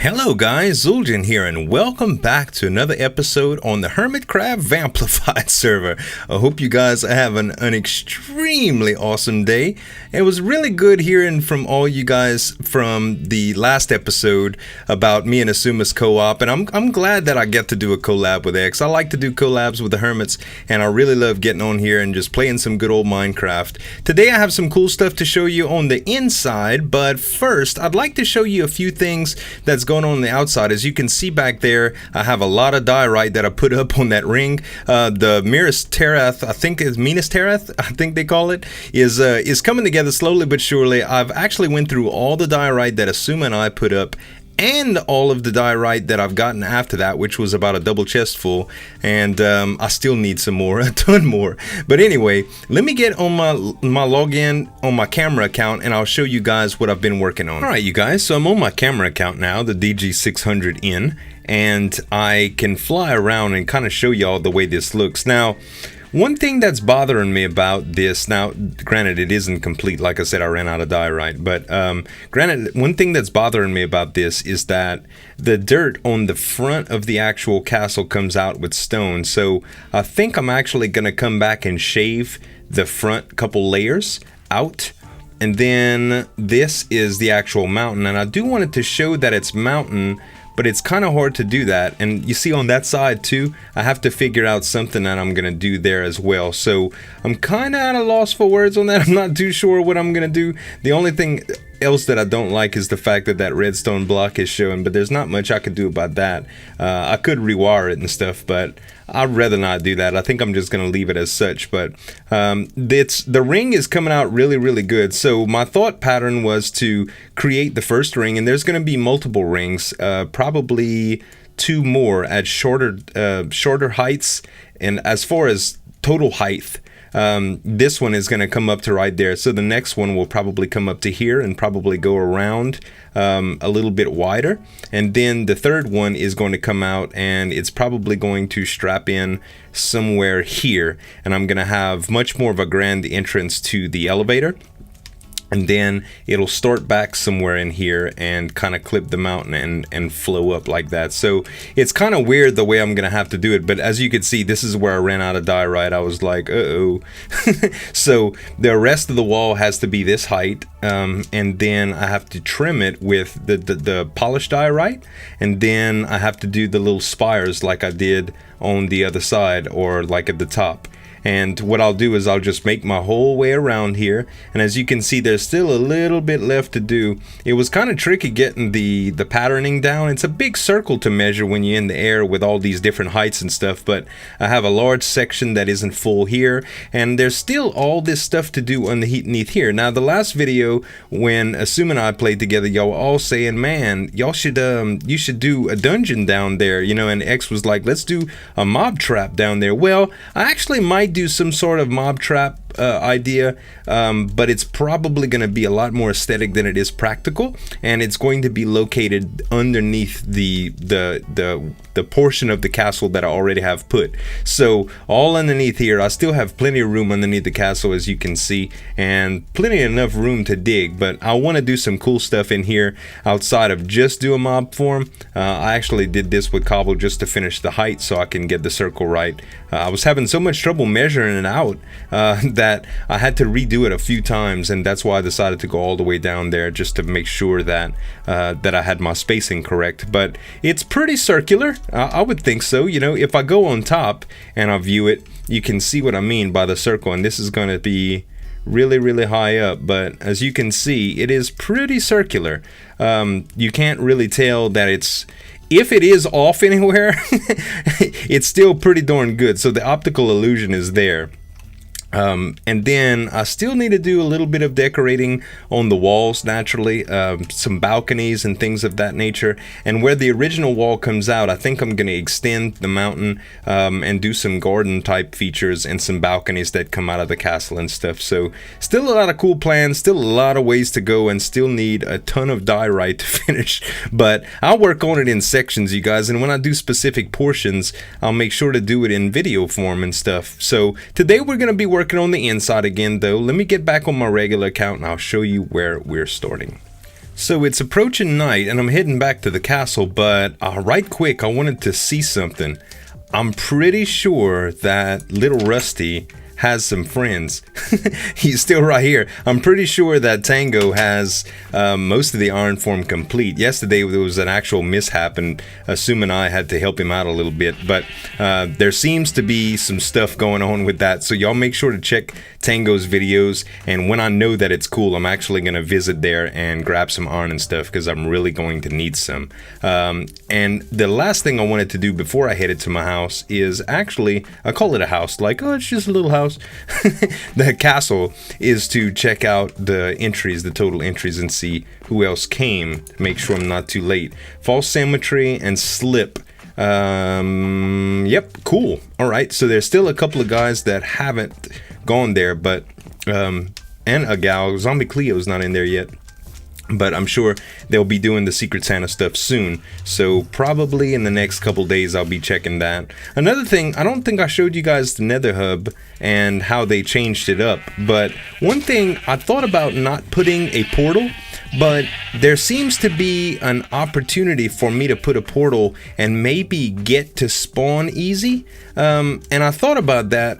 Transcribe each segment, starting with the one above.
Hello guys, Zueljin here and welcome back to another episode on the Hermitcraft Vamplified server. I hope you guys are having an extremely awesome day. It was really good hearing from all you guys from the last episode about me and Asuma's co-op, and I'm glad that I get to do a collab with X. I like to do collabs with the Hermits, and I really love getting on here and just playing some good old Minecraft. Today I have some cool stuff to show you on the inside, but first I'd like to show you a few things that's going on the outside. As you can see back there, I have a lot of diorite that I put up on that ring. The Minas Tirith, I think is Minas Tirith, I think they call it, is coming together slowly but surely. I've actually went through all the diorite that Asuma and I put up, and all of the diorite that I've gotten after that, which was about a double chest full, and I still need some more, a ton more. But anyway, let me get on my login on my camera account and I'll show you guys what I've been working on. Alright you guys, so I'm on my camera account now, the DG600N, and I can fly around and kind of show y'all the way this looks. Now, one thing that's bothering me about this, now granted it isn't complete, like I said I ran out of diorite, but granted one thing that's bothering me about this is that the dirt on the front of the actual castle comes out with stone. So I think I'm actually going to come back and shave the front couple layers out, and then this is the actual mountain, and I do want it to show that it's mountain, but it's kind of hard to do that. And you see on that side too, I have to figure out something that I'm gonna do there as well. So I'm kind of at a loss for words on that. I'm not too sure what I'm gonna do. The only thing else that I don't like is the fact that that redstone block is showing, but there's not much I could do about that. I could rewire it and stuff, but I'd rather not do that. I think I'm just gonna leave it as such. But the ring is coming out really good. So my thought pattern was to create the first ring, and there's gonna be multiple rings, probably two more at shorter heights. And as far as total height, this one is going to come up to right there, so the next one will probably come up to here and probably go around a little bit wider, and then the third one is going to come out and it's probably going to strap in somewhere here, and I'm going to have much more of a grand entrance to the elevator. And then it'll start back somewhere in here and kind of clip the mountain and flow up like that. So it's kind of weird the way I'm going to have to do it. But as you can see, this is where I ran out of diorite. I was like, uh-oh. So the rest of the wall has to be this height. And then I have to trim it with the polished diorite. And then I have to do the little spires like I did on the other side, or like at the top. And what I'll do is I'll just make my whole way around here, and as you can see there's still a little bit left to do. It was kind of tricky getting the patterning down. It's a big circle to measure when you're in the air with all these different heights and stuff, but I have a large section that isn't full here, and there's still all this stuff to do underneath here. Now the last video when Asuma and I played together, y'all were all saying, man, y'all should you should do a dungeon down there, you know, and X was like, let's do a mob trap down there. Well, I actually might do some sort of mob trap idea, but it's probably going to be a lot more aesthetic than it is practical, and it's going to be located underneath the portion of the castle that I already have put. So all underneath here, I still have plenty of room underneath the castle, as you can see, and plenty enough room to dig, but I want to do some cool stuff in here outside of just do a mob form. I actually did this with cobble just to finish the height so I can get the circle right. I was having so much trouble measuring it out that I had to redo it a few times, and that's why I decided to go all the way down there just to make sure that that I had my spacing correct. But it's pretty circular. I would think so. You know, if I go on top and I view it, you can see what I mean by the circle, and this is going to be really high up, but as you can see it is pretty circular. You can't really tell that it's, if it is off anywhere, it's still pretty darn good, so the optical illusion is there. And then I still need to do a little bit of decorating on the walls, naturally, some balconies and things of that nature. And where the original wall comes out, I think I'm going to extend the mountain and do some garden type features and some balconies that come out of the castle and stuff. So still a lot of cool plans, still a lot of ways to go, and still need a ton of diorite to finish. But I'll work on it in sections, you guys, and when I do specific portions, I'll make sure to do it in video form and stuff. So today we're going to be working on the inside again, though. Let me get back on my regular account and I'll show you where we're starting. So it's approaching night and I'm heading back to the castle, but right quick, I wanted to see something. I'm pretty sure that little Rusty has some friends. He's still right here. I'm pretty sure that Tango has most of the iron form complete. Yesterday there was an actual mishap and Sum and I had to help him out a little bit, but there seems to be some stuff going on with that, so y'all make sure to check Tango's videos, and when I know that it's cool, I'm actually going to visit there and grab some iron and stuff because I'm really going to need some. And the last thing I wanted to do before I headed to my house is actually, I call it a house, like, oh, it's just a little house. The castle is to check out the entries, the total entries, and see who else came, make sure I'm not too late. False Symmetry and Slip. Yep, cool. Alright, so there's still a couple of guys that haven't gone there, but and a gal. Zombie Cleo's not in there yet, but I'm sure they'll be doing the Secret Santa stuff soon, so probably in the next couple days I'll be checking that. Another thing, I don't think I showed you guys the Nether Hub and how they changed it up, but one thing, I thought about not putting a portal, but there seems to be an opportunity for me to put a portal and maybe get to spawn easy, and I thought about that.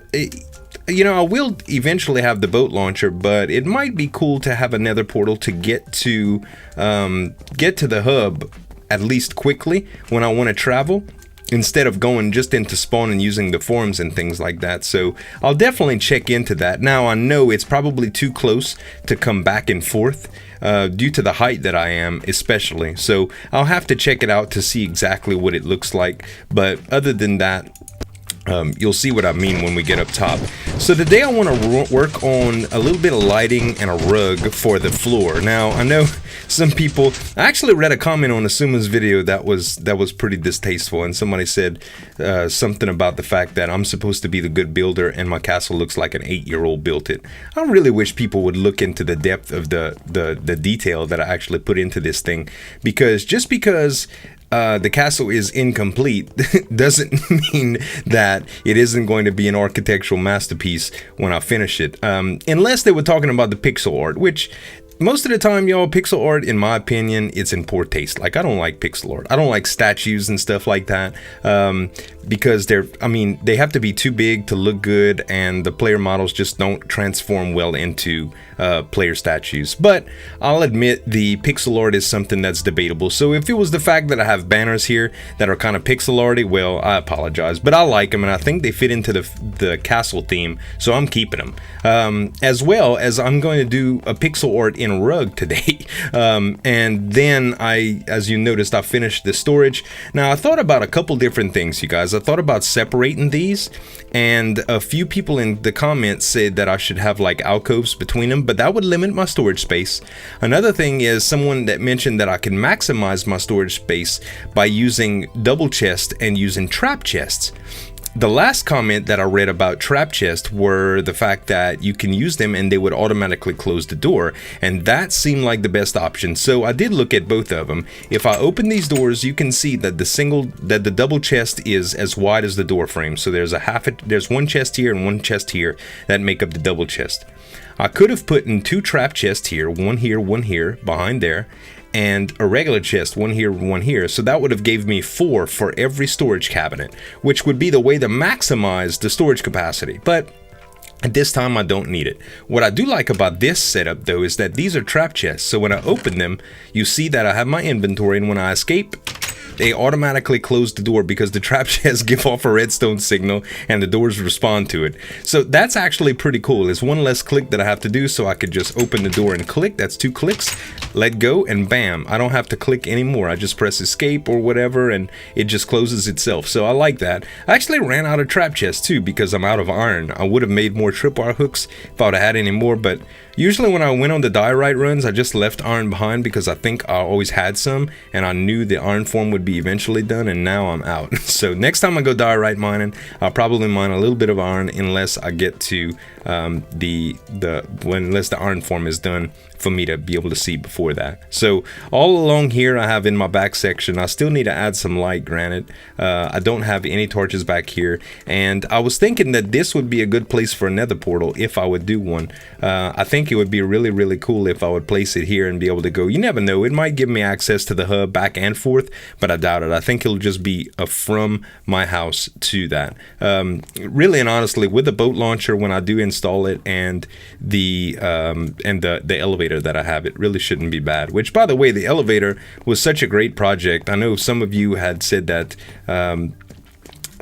You know, I will eventually have the boat launcher, but it might be cool to have another portal to get to the hub at least quickly when I want to travel, instead of going just into spawn and using the forums and things like that. So I'll definitely check into that. Now I know it's probably too close to come back and forth due to the height that I am, especially. So I'll have to check it out to see exactly what it looks like. But other than that, you'll see what I mean when we get up top. So today I want to work on a little bit of lighting and a rug for the floor. Now I know some people, I actually read a comment on Asuma's video that was pretty distasteful, and somebody said something about the fact that I'm supposed to be the good builder and my castle looks like an 8-year-old built it. I really wish people would look into the depth of the detail that I actually put into this thing, because just because the castle is incomplete doesn't mean that it isn't going to be an architectural masterpiece when I finish it. Unless they were talking about the pixel art, which most of the time, y'all, pixel art, in my opinion, it's in poor taste. Like, I don't like pixel art. I don't like statues and stuff like that, because they have to be too big to look good, and the player models just don't transform well into player statues. But I'll admit the pixel art is something that's debatable. So if it was the fact that I have banners here that are kind of pixel arty, well, I apologize. But I like them, and I think they fit into the castle theme, so I'm keeping them. As well as I'm going to do a pixel art in a rug today. And then as you noticed, I finished the storage. Now I thought about a couple different things, you guys. I thought about separating these, and a few people in the comments said that I should have like alcoves between them, but that would limit my storage space. Another thing is someone that mentioned that I can maximize my storage space by using double chest and using trap chests. The last comment that I read about trap chests were the fact that you can use them and they would automatically close the door, and that seemed like the best option. So I did look at both of them. If I open these doors, you can see that the double chest is as wide as the door frame. So there's one chest here and one chest here that make up the double chest. I could have put in 2 trap chests here, one here, behind there, and a regular chest, one here, so that would have gave me 4 for every storage cabinet, which would be the way to maximize the storage capacity. But at this time I don't need it. What I do like about this setup though is that these are trap chests, so when I open them, you see that I have my inventory, and when I escape, they automatically close the door because the trap chests give off a redstone signal and the doors respond to it. So that's actually pretty cool. There's one less click that I have to do, so I could just open the door and click. That's 2 clicks, let go, and bam, I don't have to click anymore. I just press escape or whatever and it just closes itself. So I like that. I actually ran out of trap chests too because I'm out of iron. I would have made more tripwire hooks if I would have had any more, but usually when I went on the diorite runs, I just left iron behind because I think I always had some and I knew the iron form would be be eventually done, and now I'm out. So next time I go diorite mining, I'll probably mine a little bit of iron unless I get to unless the iron form is done for me to be able to see before that. So all along here I have in my back section, I still need to add some light, granted. I don't have any torches back here, and I was thinking that this would be a good place for another portal if I would do one. I think it would be really, really cool if I would place it here and be able to go. You never know, it might give me access to the hub back and forth, but I doubt it. I think it'll just be from my house to that. Really and honestly, with the boat launcher, when I do install it, and the elevator that I have, it really shouldn't be bad. Which, by the way, the elevator was such a great project. I know some of you had said that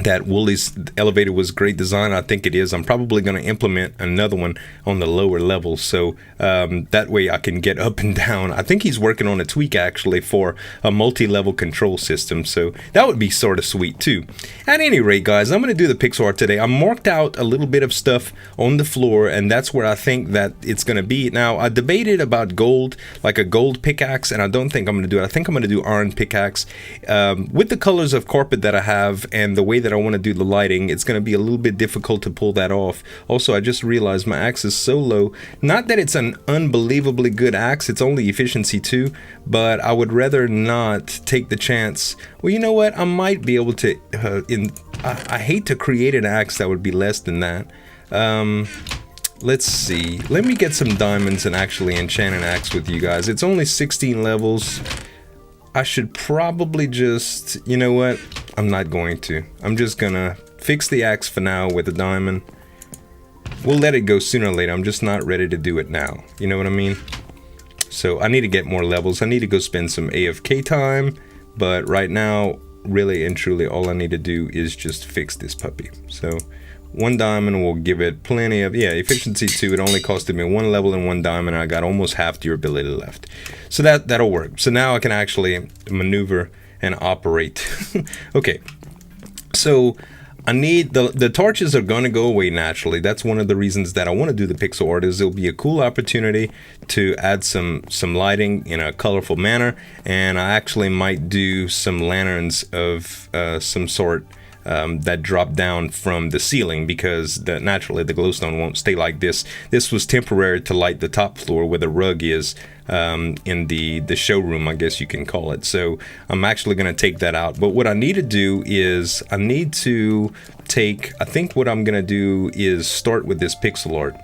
that Woolie's elevator was great design. I think it is. I'm probably going to implement another one on the lower level, so that way I can get up and down. I think he's working on a tweak actually for a multi-level control system, so that would be sort of sweet too. At any rate, guys, I'm going to do the pixel art today. I marked out a little bit of stuff on the floor, and that's where I think that it's going to be. Now, I debated about gold, like a gold pickaxe, and I don't think I'm going to do it. I think I'm going to do iron pickaxe. With the colors of carpet that I have and the way that I want to do the lighting, it's going to be a little bit difficult to pull that off. Also, I just realized my axe is so low. Not that it's an unbelievably good axe, it's only efficiency 2, but I would rather not take the chance. Well, you know what, I might be able to I hate to create an axe that would be less than that. Let's see, let me get some diamonds and actually enchant an axe with you guys. It's only 16 levels. I should probably just, you know what, I'm not going to. I'm just gonna fix the axe for now with a diamond. We'll let it go sooner or later. I'm just not ready to do it now. You know what I mean? So I need to get more levels. I need to go spend some AFK time. But right now, really and truly, all I need to do is just fix this puppy. So 1 diamond will give it plenty of, yeah, efficiency 2. It only costed me 1 level and 1 diamond, and I got almost half durability left. So that'll work. So now I can actually maneuver and operate. Okay, so I need the torches are going to go away naturally. That's one of the reasons that I want to do the pixel art, is it'll be a cool opportunity to add some lighting in a colorful manner, and I actually might do some lanterns of some sort that drop down from the ceiling, because naturally the glowstone won't stay like this. This was temporary to light the top floor where the rug is, in the showroom, I guess you can call it. So I'm actually going to take that out. But what I need to do is I think what I'm going to do is start with this pixel art.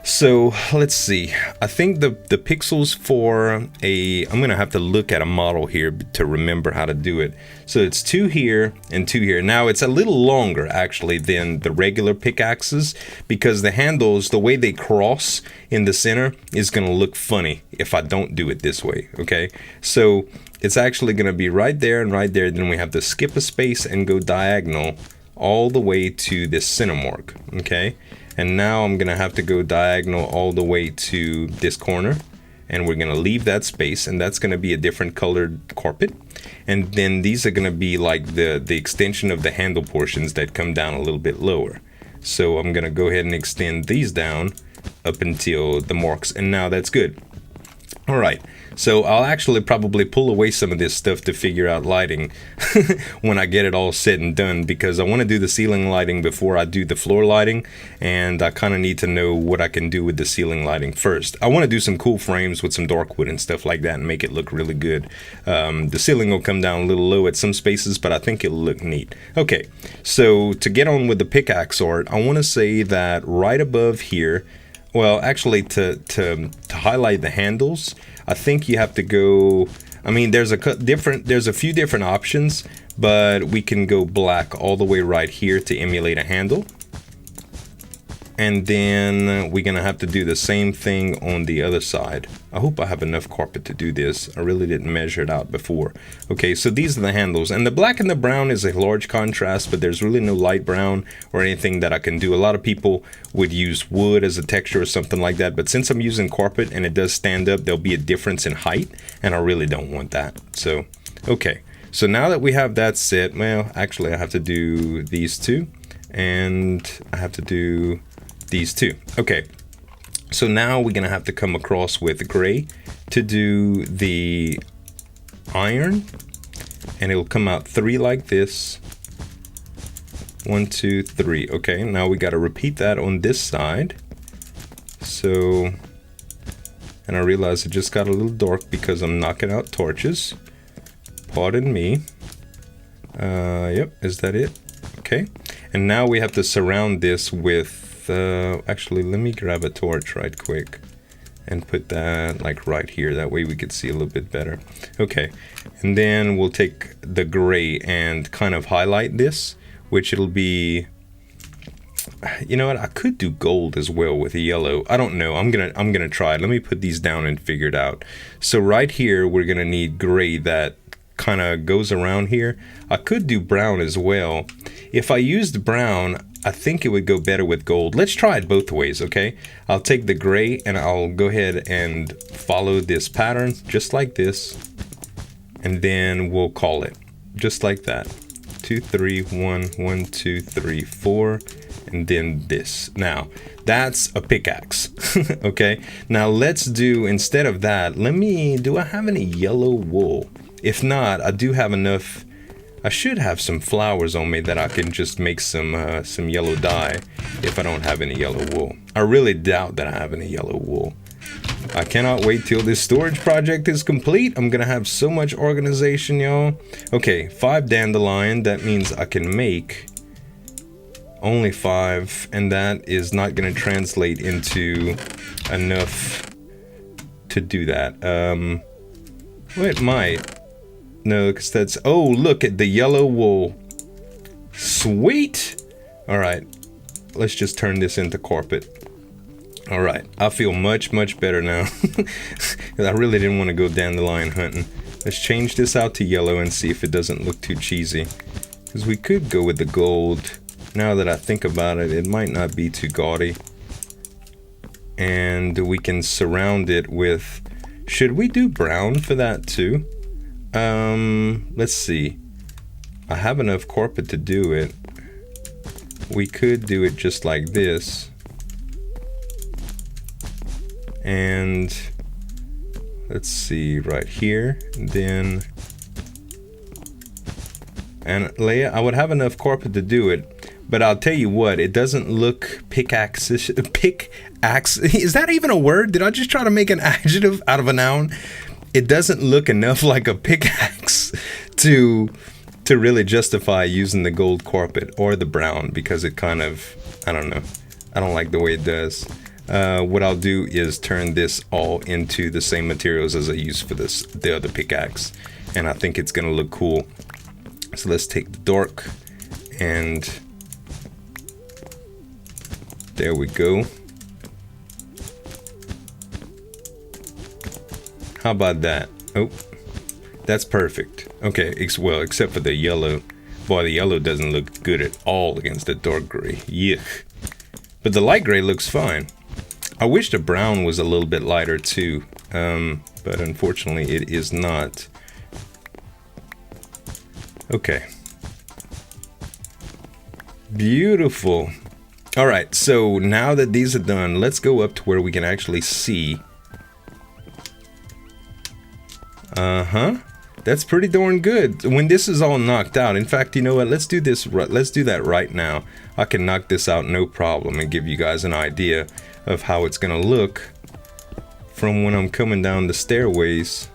So let's see, I think the pixels for I'm going to have to look at a model here to remember how to do it. So it's 2 here and 2 here. Now it's a little longer actually than the regular pickaxes, because the handles, the way they cross in the center, is going to look funny if I don't do it this way. Okay, so it's actually going to be right there and right there. Then we have to skip a space and go diagonal all the way to this center mark. Okay, and now I'm gonna have to go diagonal all the way to this corner, and we're gonna leave that space, and that's gonna be a different colored carpet. And then these are gonna be like the extension of the handle portions that come down a little bit lower. So I'm gonna go ahead and extend these down up until the marks, and now that's good. All right, so I'll actually probably pull away some of this stuff to figure out lighting when I get it all said and done, because I want to do the ceiling lighting before I do the floor lighting, and I kind of need to know what I can do with the ceiling lighting first. I want to do some cool frames with some dark wood and stuff like that and make it look really good. The ceiling will come down a little low at some spaces, but I think it'll look neat. Okay, so to get on with the pickaxe art, I want to say that right above here, well, actually, to highlight the handles, I think you have to go. I mean, there's a few different options, but we can go black all the way right here to emulate a handle. And then we're gonna have to do the same thing on the other side. I hope I have enough carpet to do this. I really didn't measure it out before. Okay, so these are the handles, and the black and the brown is a large contrast, but there's really no light brown or anything that I can do. A lot of people would use wood as a texture or something like that, but since I'm using carpet and it does stand up, there'll be a difference in height, and I really don't want that. So, okay, so now that we have that set, well, actually I have to do these two, and I have to do these two. Okay, so now we're gonna have to come across with gray to do the iron, and it'll come out 3 like this. 1, 2, 3. Okay, now we got to repeat that on this side. So, and I realize it just got a little dark because I'm knocking out torches. Pardon me. Yep, is that it? Okay, and now we have to surround this with, actually, let me grab a torch right quick and put that like right here. That way we could see a little bit better. Okay, and then we'll take the gray and kind of highlight this, which it'll be, you know what, I could do gold as well with a yellow. I don't know, I'm gonna try it. Let me put these down and figure it out. So right here, we're gonna need gray that kind of goes around here. I could do brown as well. If I used brown, I think it would go better with gold. Let's try it both ways, okay? I'll take the gray and I'll go ahead and follow this pattern just like this, and then we'll call it just like that. 2, 3, 1, 1, 2, 3, 4, and then this. Now that's a pickaxe. Okay, now let's do, instead of that, do I have any yellow wool? If not, I do have enough. I should have some flowers on me that I can just make some yellow dye if I don't have any yellow wool. I really doubt that I have any yellow wool. I cannot wait till this storage project is complete. I'm gonna have so much organization, y'all. Okay, 5 dandelion. That means I can make only 5, and that is not gonna translate into enough to do that. Well, it might. No, because that's, oh, look at the yellow wool. Sweet. All right, let's just turn this into carpet. All right, I feel much better now. I really didn't want to go dandelion hunting. Let's change this out to yellow and see if it doesn't look too cheesy, because we could go with the gold. Now that I think about it, it might not be too gaudy. And we can surround it with, should we do brown for that too? Let's see. I have enough carpet to do it. We could do it just like this. And let's see, right here, then, and Leia, I would have enough carpet to do it, but I'll tell you what, it doesn't look pickaxe, is that even a word? Did I just try to make an adjective out of a noun? It doesn't look enough like a pickaxe to really justify using the gold carpet or the brown, because it kind of, I don't know, I don't like the way it does. What I'll do is turn this all into the same materials as I used for the other pickaxe, and I think it's gonna look cool. So let's take the dark, and there we go. How about that? Oh, that's perfect. Okay, well, except for the yellow. Boy, the yellow doesn't look good at all against the dark gray. Yuck. But the light gray looks fine. I wish the brown was a little bit lighter too, but unfortunately it is not. Okay. Beautiful. All right, so now that these are done, let's go up to where we can actually see. That's pretty darn good. When this is all knocked out, in fact, you know what? Let's do this. Let's do that right now. I can knock this out no problem and give you guys an idea of how it's gonna look from when I'm coming down the stairways.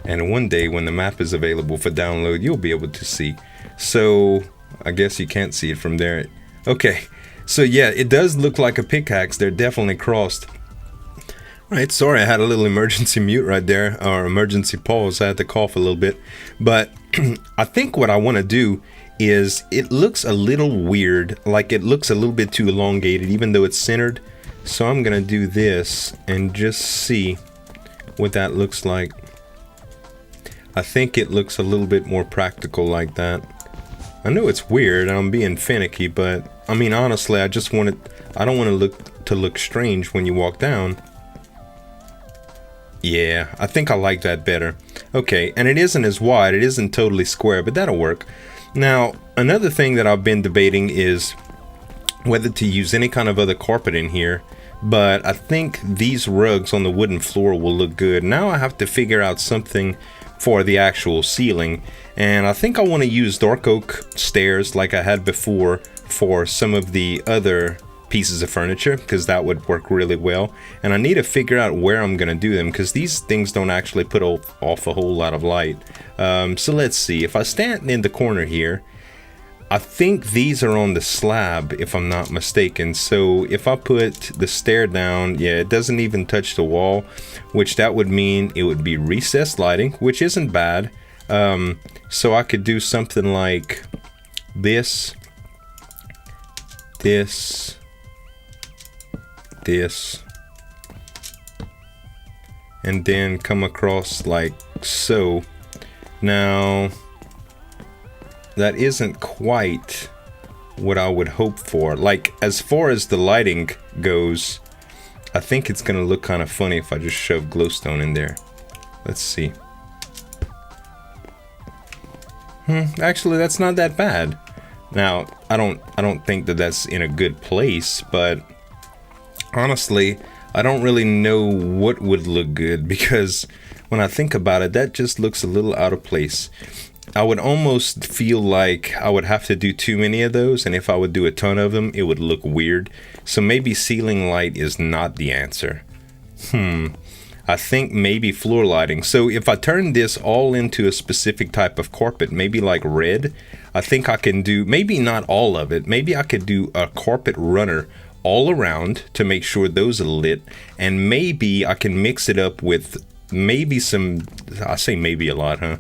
And one day when the map is available for download, you'll be able to see. So I guess you can't see it from there. Okay, so yeah, it does look like a pickaxe. They're definitely crossed. Right, sorry, I had a little emergency mute right there, or emergency pause. I had to cough a little bit. But I think what I want to do is, it looks a little weird, like it looks a little bit too elongated, even though it's centered. So I'm going to do this and just see what that looks like. I think it looks a little bit more practical like that. I know it's weird, and I'm being finicky, but I mean, honestly, I don't want to look strange when you walk down. Yeah, I think I like that better. Okay, and it isn't as wide, it isn't totally square, but that'll work. Now, another thing that I've been debating is whether to use any kind of other carpet in here, but I think these rugs on the wooden floor will look good. Now I have to figure out something for the actual ceiling, and I think I want to use dark oak stairs like I had before for some of the other pieces of furniture, because that would work really well. And I need to figure out where I'm gonna do them, because these things don't actually put off a whole lot of light. So let's see, if I stand in the corner here, I think these are on the slab if I'm not mistaken. So if I put the stair down, yeah, it doesn't even touch the wall, which that would mean it would be recessed lighting, which isn't bad. So I could do something like this, this, and then come across like so. Now that isn't quite what I would hope for. Like, as far as the lighting goes, I think it's gonna look kind of funny if I just shove glowstone in there. Let's see. Actually, that's not that bad. Now, I don't think that that's in a good place, but honestly, I don't really know what would look good, because when I think about it, that just looks a little out of place. I would almost feel like I would have to do too many of those, and if I would do a ton of them, it would look weird. So maybe ceiling light is not the answer. I think maybe floor lighting. So if I turn this all into a specific type of carpet, maybe like red, I think I can do, maybe not all of it, maybe I could do a carpet runner all around to make sure those are lit, and maybe I can mix it up with maybe some, I say maybe a lot, huh?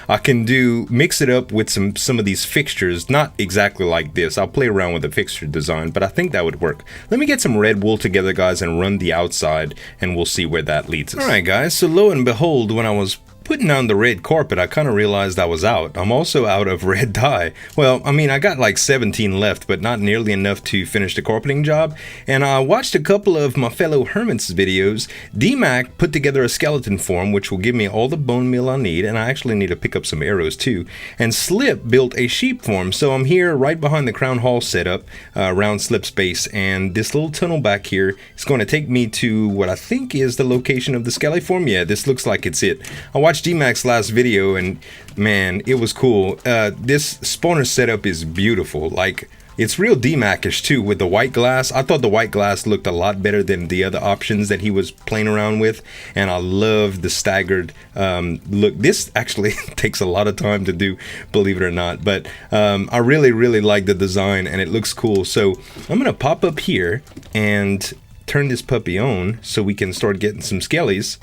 I can mix it up with some of these fixtures, not exactly like this. I'll play around with the fixture design, but I think that would work. Let me get some red wool together, guys, and run the outside, and we'll see where that leads us. Alright guys, so lo and behold, when I was putting down the red carpet, I kind of realized I was out. I'm also out of red dye. Well, I mean, I got like 17 left, but not nearly enough to finish the carpeting job. And I watched a couple of my fellow Hermits videos. D-Mac put together a skeleton form, which will give me all the bone meal I need, and I actually need to pick up some arrows too. And Slip built a sheep form, so I'm here right behind the Crown Hall setup around Slip's base, and this little tunnel back here is going to take me to what I think is the location of the skelly form. Yeah, this looks like it's it. I watched D-Mac's last video, and man, it was cool. This spawner setup is beautiful. Like, it's real D-Mac-ish too with the white glass. I thought the white glass looked a lot better than the other options that he was playing around with, and I love the staggered look. This actually takes a lot of time to do, believe it or not, but I really like the design, and it looks cool. So I'm gonna pop up here and turn this puppy on so we can start getting some skellies.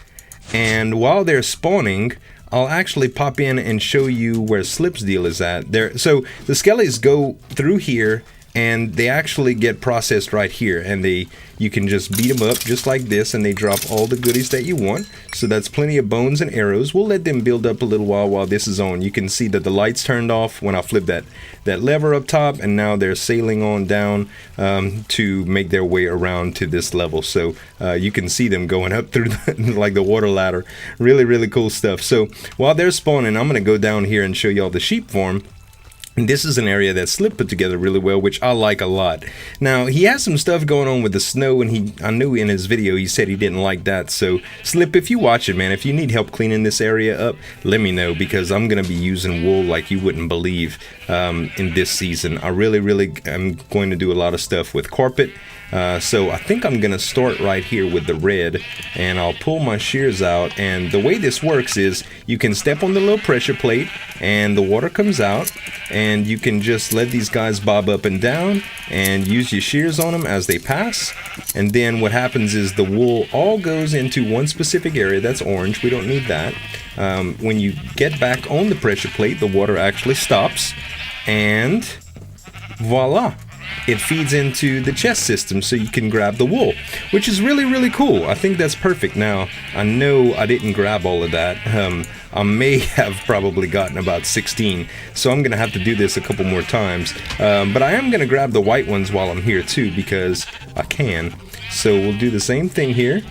And while they're spawning, I'll actually pop in and show you where Slip's deal is at. So the skellies go through here, and they actually get processed right here, and you can just beat them up just like this, and they drop all the goodies that you want. So that's plenty of bones and arrows. We'll let them build up a little while this is on. You can see that the lights turned off when I flipped that lever up top, and now they're sailing on down to make their way around to this level. So you can see them going up through like the water ladder. Really cool stuff. So while they're spawning, I'm gonna go down here and show y'all the sheep farm. And this is an area that Slip put together really well, which I like a lot. Now, he has some stuff going on with the snow, and I knew in his video he said he didn't like that. So, Slip, if you watch it, man, if you need help cleaning this area up, let me know, because I'm going to be using wool like you wouldn't believe in this season. I really am going to do a lot of stuff with carpet. So I think I'm gonna start right here with the red, and I'll pull my shears out. And the way this works is you can step on the little pressure plate and the water comes out, and you can just let these guys bob up and down and use your shears on them as they pass. And then what happens is the wool all goes into one specific area. That's orange, we don't need that. When you get back on the pressure plate, the water actually stops, and voila, it feeds into the chest system so you can grab the wool, which is really cool. I think that's perfect. Now, I know I didn't grab all of that. I may have probably gotten about 16, so I'm gonna have to do this a couple more times. But I am gonna grab the white ones while I'm here too, because I can. So we'll do the same thing here,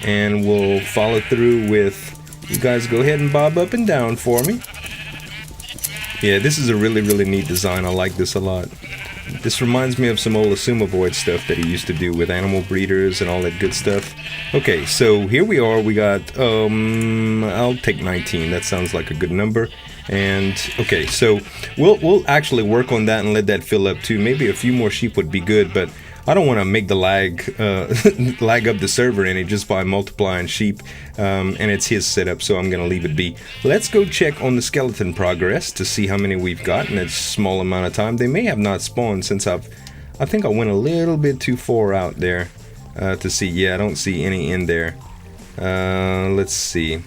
and we'll follow through with, you guys go ahead and bob up and down for me. Yeah, this is a really neat design. I like this a lot. This reminds me of some old Assumovoid stuff that he used to do with animal breeders and all that good stuff. Okay, so here we are. We got, I'll take 19. That sounds like a good number. And okay, so we'll actually work on that and let that fill up too. Maybe a few more sheep would be good, but I don't want to make the lag up the server any just by multiplying sheep, and it's his setup, so I'm gonna leave it be. Let's go check on the skeleton progress to see how many we've got in a small amount of time. They may have not spawned since I think I went a little bit too far out there to see. Yeah, I don't see any in there. Let's see.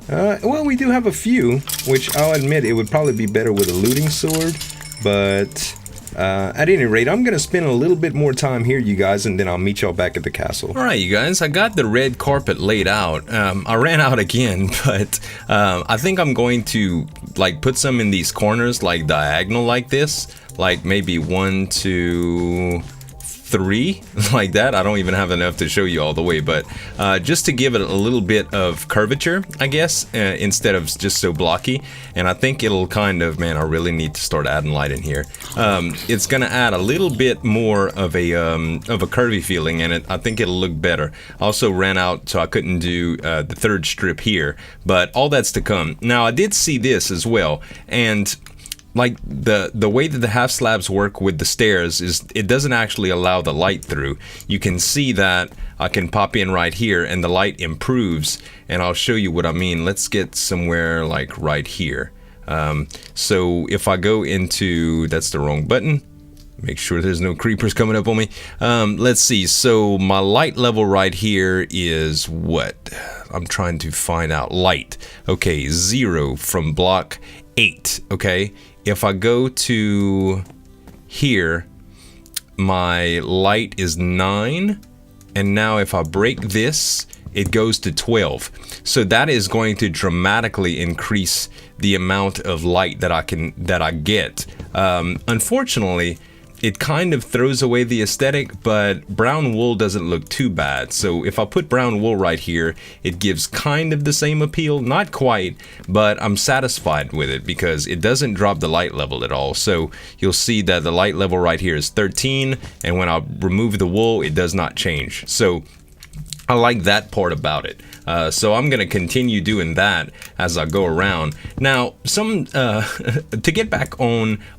Well, we do have a few, which I'll admit it would probably be better with a looting sword, but at any rate, I'm gonna spend a little bit more time here, you guys, and then I'll meet y'all back at the castle. Alright, you guys, I got the red carpet laid out. I ran out again, but I think I'm going to like put some in these corners, like diagonal like this, like maybe 1, 2, 3, like that. I don't even have enough to show you all the way, but just to give it a little bit of curvature, I guess, instead of just so blocky. And I think it'll kind of, man, I really need to start adding light in here. It's gonna add a little bit more of a curvy feeling, and I think it'll look better. Also ran out, so I couldn't do the third strip here, but all that's to come. Now I did see this as well, and like the way that the half slabs work with the stairs is it doesn't actually allow the light through. You can see that I can pop in right here and the light improves, and I'll show you what I mean. Let's get somewhere like right here. So if I go into, that's the wrong button. Make sure there's no creepers coming up on me. Let's see, so my light level right here is what? I'm trying to find out. Light. Okay, 0 from block 8, okay? If I go to here, my light is 9, and now if I break this, it goes to 12. So that is going to dramatically increase the amount of light that I get. Unfortunately, it kind of throws away the aesthetic, but brown wool doesn't look too bad. So if I put brown wool right here, it gives kind of the same appeal, not quite, but I'm satisfied with it because it doesn't drop the light level at all. So you'll see that the light level right here is 13, and when I remove the wool, it does not change. So I like that part about it. So I'm gonna continue doing that as I go around. Now, to get back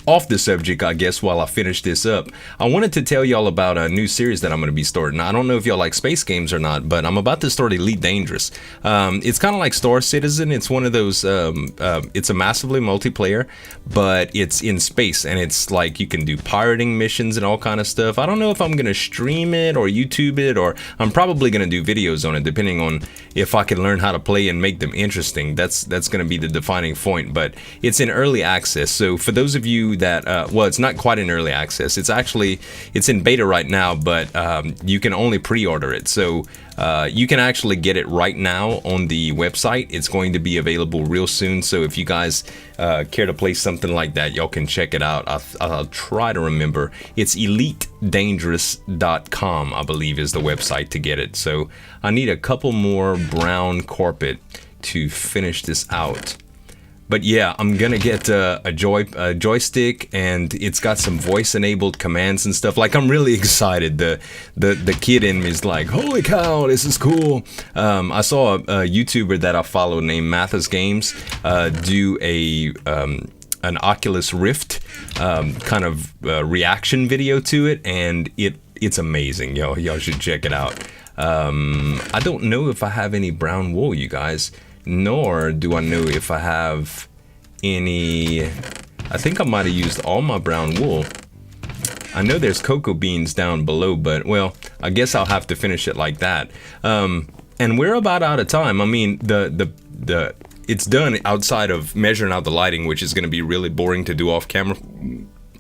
off the subject, I guess, while I finish this up, I wanted to tell y'all about a new series that I'm gonna be starting. I don't know if y'all like space games or not, but I'm about to start Elite Dangerous. It's kind of like Star Citizen. It's one of those, it's a massively multiplayer, but it's in space, and it's like you can do pirating missions and all kind of stuff. I don't know if I'm gonna stream it or YouTube it, or I'm probably gonna do videos on it, depending on if I can learn how to play and make them interesting. That's going to be the defining point. But it's in early access, so for those of you that well, it's not quite in early access, it's in beta right now, but you can only pre-order it. So you can actually get it right now on the website. It's going to be available real soon, so if you guys care to play something like that, y'all can check it out. I'll try to remember. It's elitedangerous.com, I believe, is the website to get it. So I need a couple more brown carpet to finish this out. But yeah, I'm gonna get a joystick, and it's got some voice-enabled commands and stuff. Like, I'm really excited. The kid in me is like, holy cow, this is cool. I saw a YouTuber that I follow named Mathis Games do an Oculus Rift kind of reaction video to it, and it's amazing. Y'all should check it out. I don't know if I have any brown wool, you guys, nor do I know if I have any. I think I might have used all my brown wool. I know there's cocoa beans down below, but well, I guess I'll have to finish it like that. And we're about out of time. I mean, it's done outside of measuring out the lighting, which is going to be really boring to do off camera.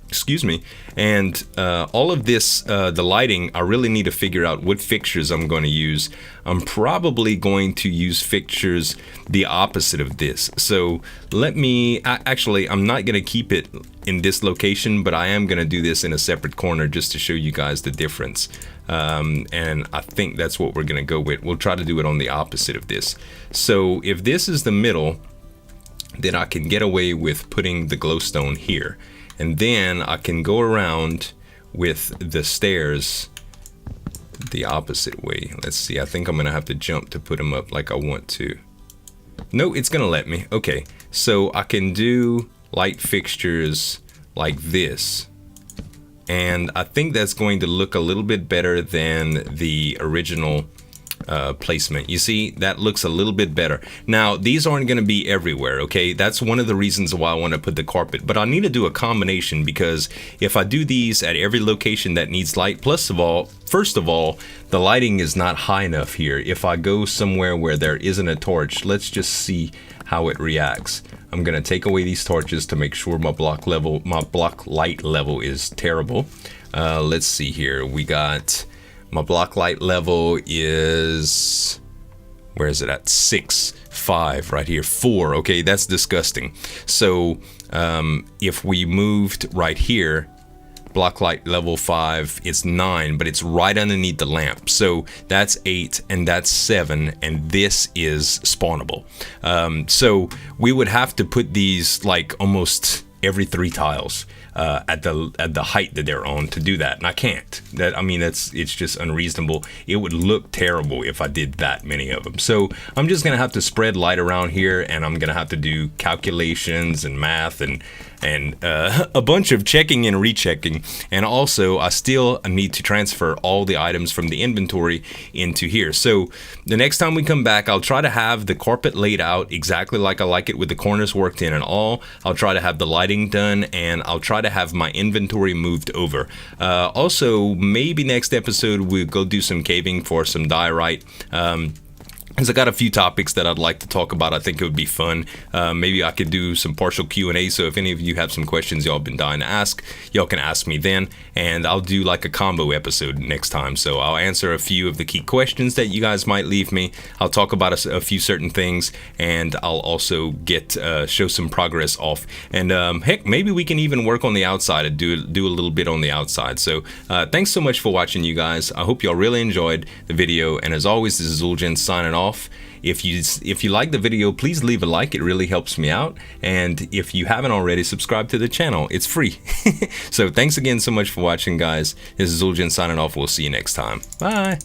Excuse me. And all of this, the lighting, I really need to figure out what fixtures I'm going to use. I'm probably going to use fixtures the opposite of this. So let me, actually, I'm not going to keep it in this location, but I am going to do this in a separate corner just to show you guys the difference. And I think that's what we're going to go with. We'll try to do it on the opposite of this. So if this is the middle, then I can get away with putting the glowstone here. and then I can go around with the stairs the opposite way. Let's see, I think I'm gonna have to jump to put them up like I want to. No, it's gonna let me. Okay, so I can do light fixtures like this, and I think that's going to look a little bit better than the original placement. You see, that looks a little bit better. Now, these aren't going to be everywhere, okay? That's one of the reasons why I want to put the carpet, but I need to do a combination, because if I do these at every location that needs light, first of all, the lighting is not high enough here. If I go somewhere where there isn't a torch, let's just see how it reacts. I'm going to take away these torches to make sure my block light level is terrible. Let's see here. We got my block light level is, where is it at? 6, 5 right here, 4. Okay, that's disgusting. So if we moved right here, block light level 5, it's 9, but it's right underneath the lamp. So that's 8 and that's 7, and this is spawnable. So we would have to put these like almost every 3 tiles at the height that they're on to do that, and I can't. It's just unreasonable. It would look terrible if I did that many of them. So I'm just gonna have to spread light around here, and I'm gonna have to do calculations and math and a bunch of checking and rechecking. And also, I still need to transfer all the items from the inventory into here. So the next time we come back, I'll try to have the carpet laid out exactly like I like it, with the corners worked in and all. I'll try to have the lighting done, and I'll try to have my inventory moved over. Also, maybe next episode we'll go do some caving for some diorite. Because I got a few topics that I'd like to talk about. I think it would be fun. Maybe I could do some partial Q&A, so if any of you have some questions y'all been dying to ask, y'all can ask me then, and I'll do like a combo episode next time. So I'll answer a few of the key questions that you guys might leave me. I'll talk about a few certain things, and I'll also show some progress off. And heck, maybe we can even work on the outside and do a little bit on the outside. So thanks so much for watching, you guys. I hope y'all really enjoyed the video, and as always, this is Zueljin signing off. If you like the video, please leave a like. It really helps me out. And if you haven't already, subscribe to the channel. It's free. So thanks again so much for watching, guys. This is Zueljin signing off. We'll see you next time. Bye.